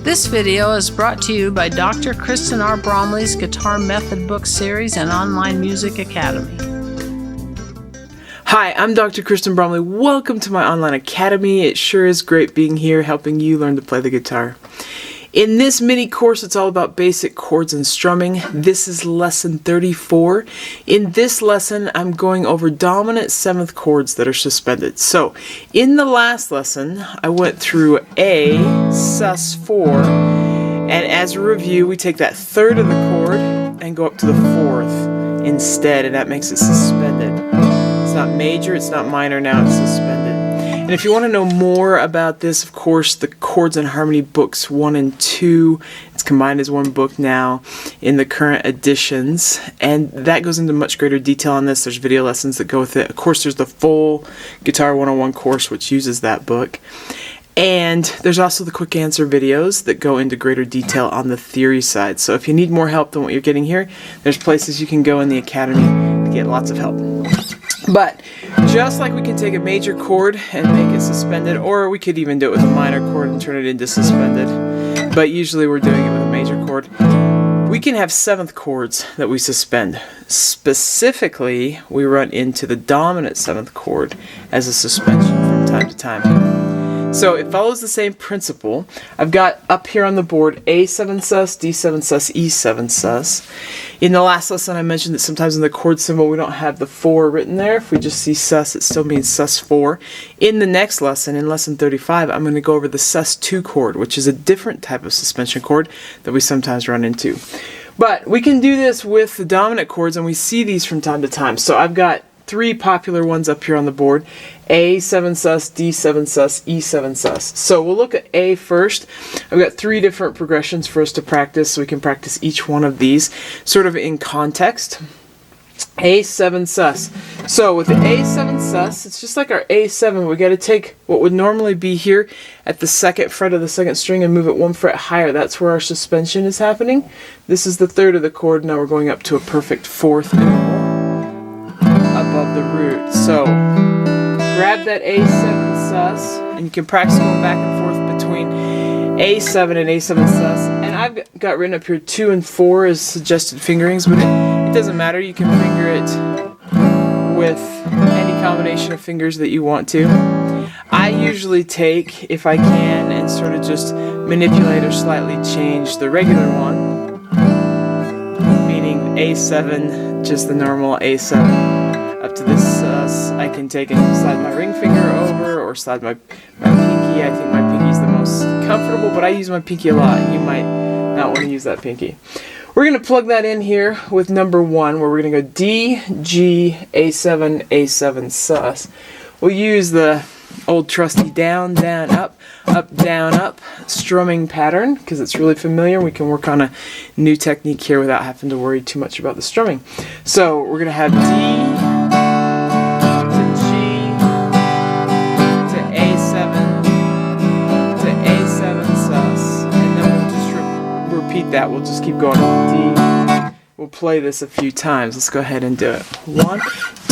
This video is brought to you by Dr. Kristen R. Bromley's Guitar Method Book Series and Online Music Academy. Hi, I'm Dr. Kristen Bromley. Welcome to my online academy. It sure is great being here helping you learn to play the guitar. In this mini course, it's all about basic chords and strumming. This is lesson 34. In this lesson, I'm going over dominant 7th chords that are suspended. So, in the last lesson, I went through A, Sus4, and as a review, we take that third of the chord and go up to the fourth instead, and that makes it suspended. It's not major, it's not minor, now it's suspended. And if you want to know more about this, of course, the Chords and Harmony books 1 and 2, it's combined as one book now in the current editions, and that goes into much greater detail on this. There's video lessons that go with it. Of course, there's the full Guitar 101 course, which uses that book. And there's also the quick answer videos that go into greater detail on the theory side. So if you need more help than what you're getting here, there's places you can go in the academy to get lots of help. But just like we can take a major chord and make it suspended, or we could even do it with a minor chord and turn it into suspended, but usually we're doing it with a major chord, we can have 7th chords that we suspend. Specifically, we run into the dominant 7th chord as a suspension from time to time. So it follows the same principle. I've got up here on the board A7sus, D7sus, E7sus. In the last lesson I mentioned that sometimes in the chord symbol we don't have the 4 written there. If we just see sus, it still means sus4. In the next lesson, in lesson 35, I'm going to go over the sus2 chord, which is a different type of suspension chord that we sometimes run into. But we can do this with the dominant chords, and we see these from time to time. So I've got 3 popular ones up here on the board: A7sus, D7sus, E7sus. So we'll look at A first. I've got 3 different progressions for us to practice, so we can practice each one of these sort of in context. A7sus. So with the A7sus, it's just like our A7. We got to take what would normally be here at the 2nd fret of the 2nd string and move it 1 fret higher. That's where our suspension is happening. This is the 3rd of the chord. Now we're going up to a perfect 4th interval above the root. So grab that A7sus, and you can practice going back and forth between A7 and A7sus. And I've got written up here 2 and 4 as suggested fingerings, but it doesn't matter. You can finger it with any combination of fingers that you want to. I usually take, if I can, and sort of just manipulate or slightly change the regular one, meaning A7, just the normal A7. Up to this sus, I can take and slide my ring finger over or slide my pinky. I think my pinky's the most comfortable, but I use my pinky a lot. You might not want to use that pinky. We're going to plug that in here with number 1, where we're going to go D, G, A7, A7 sus. We'll use the old trusty down, down, up, down, up strumming pattern because it's really familiar. We can work on a new technique here without having to worry too much about the strumming. So we're going to have D to G to A7 to A7 sus, and then we'll just repeat that. We'll just keep going. D. We'll play this a few times. Let's go ahead and do it. 1,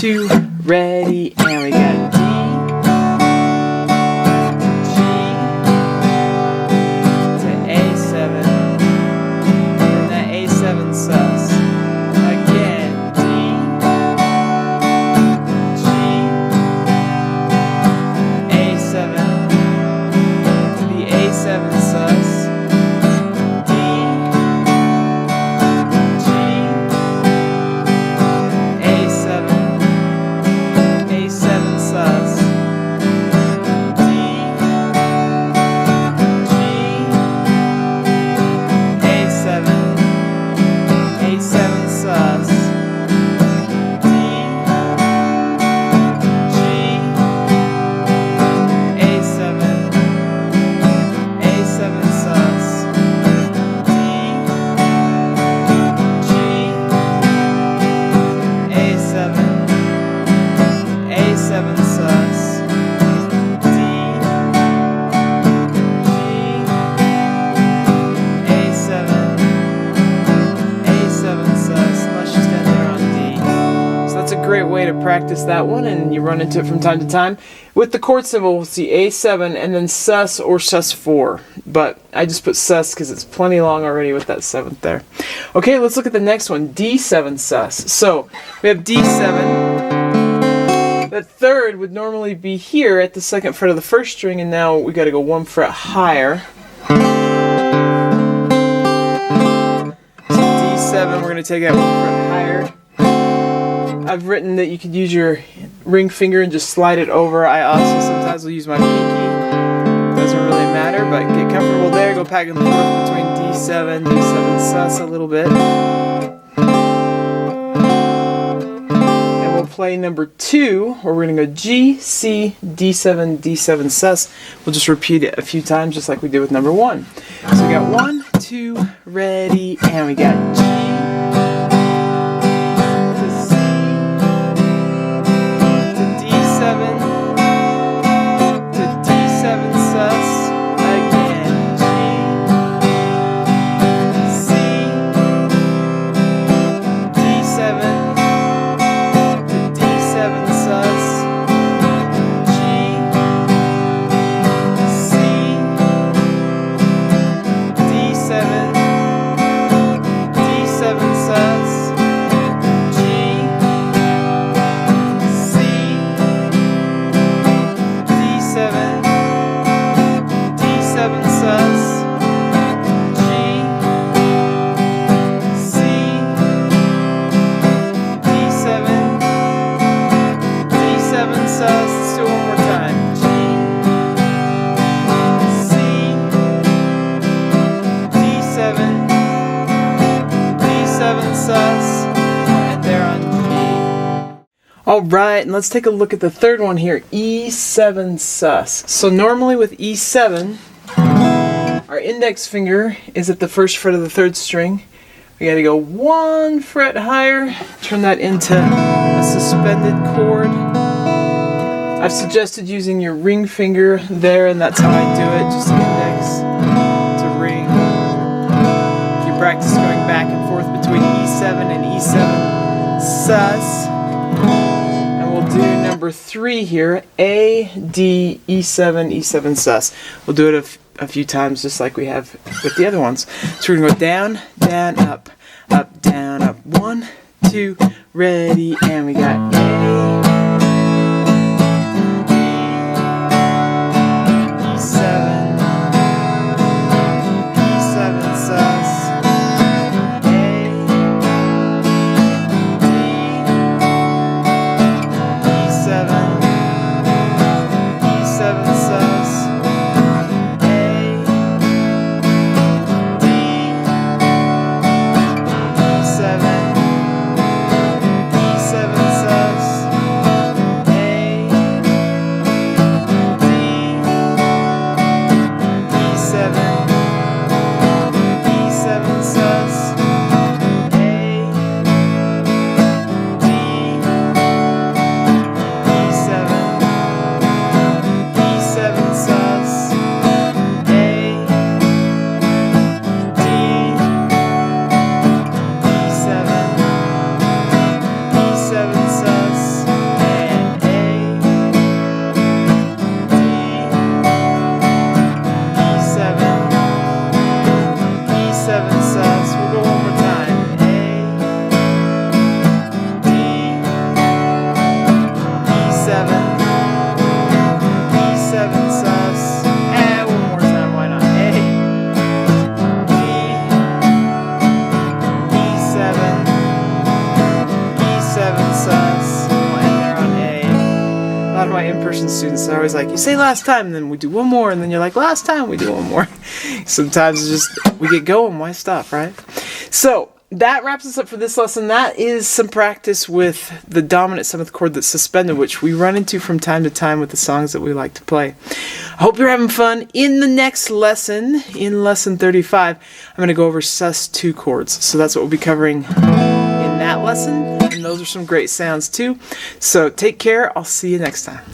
2, ready, and we got D. A7 sus. great way to practice that one, and you run into it from time to time. With the chord symbol, we'll see A7 and then sus or sus4. But I just put sus because it's plenty long already with that 7th there. Okay, let's look at the next one, D7sus. So we have D7. That third would normally be here at the 2nd fret of the 1st string, and now we got to go 1 fret higher. So D7, we're going to take that 1 fret higher. I've written that you could use your ring finger and just slide it over. I also sometimes will use my pinky. Doesn't really matter, but get comfortable there. Go back and forth between D7, D7sus a little bit. And we'll play number 2, where we're going to go G, C, D7, D7sus. We'll just repeat it a few times, just like we did with number 1. So we got 1, 2, ready, and we got G. Alright, and let's take a look at the third one here, E7sus. So normally with E7, our index finger is at the 1st fret of the 3rd string. We gotta go 1 fret higher, turn that into a suspended chord. I've suggested using your ring finger there, and that's how I do it, just index to ring. If you practice going back and forth between E7 and E7sus. We'll do number 3 here, A, D, E7, E7sus. We'll do it a few times just like we have with the other ones. So we're going to go down, down, up, up, down, up. 1, 2, ready, and we got A, in-person students are always like, you say last time, and then we do one more, and then you're like, last time, we do one more. Sometimes it's just, we get going, why stop, right? So that wraps us up for this lesson. That is some practice with the dominant 7th chord that's suspended, which we run into from time to time with the songs that we like to play. I hope you're having fun. In the next lesson, in lesson 35, I'm going to go over sus2 chords. So that's what we'll be covering in that lesson, and those are some great sounds too. So take care. I'll see you next time.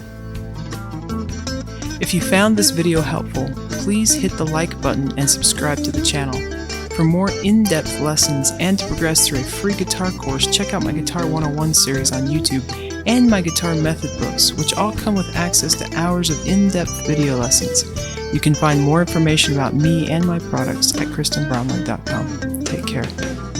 If you found this video helpful, please hit the like button and subscribe to the channel. For more in-depth lessons and to progress through a free guitar course, check out my Guitar 101 series on YouTube and my guitar method books, which all come with access to hours of in-depth video lessons. You can find more information about me and my products at KristenBromley.com. Take care.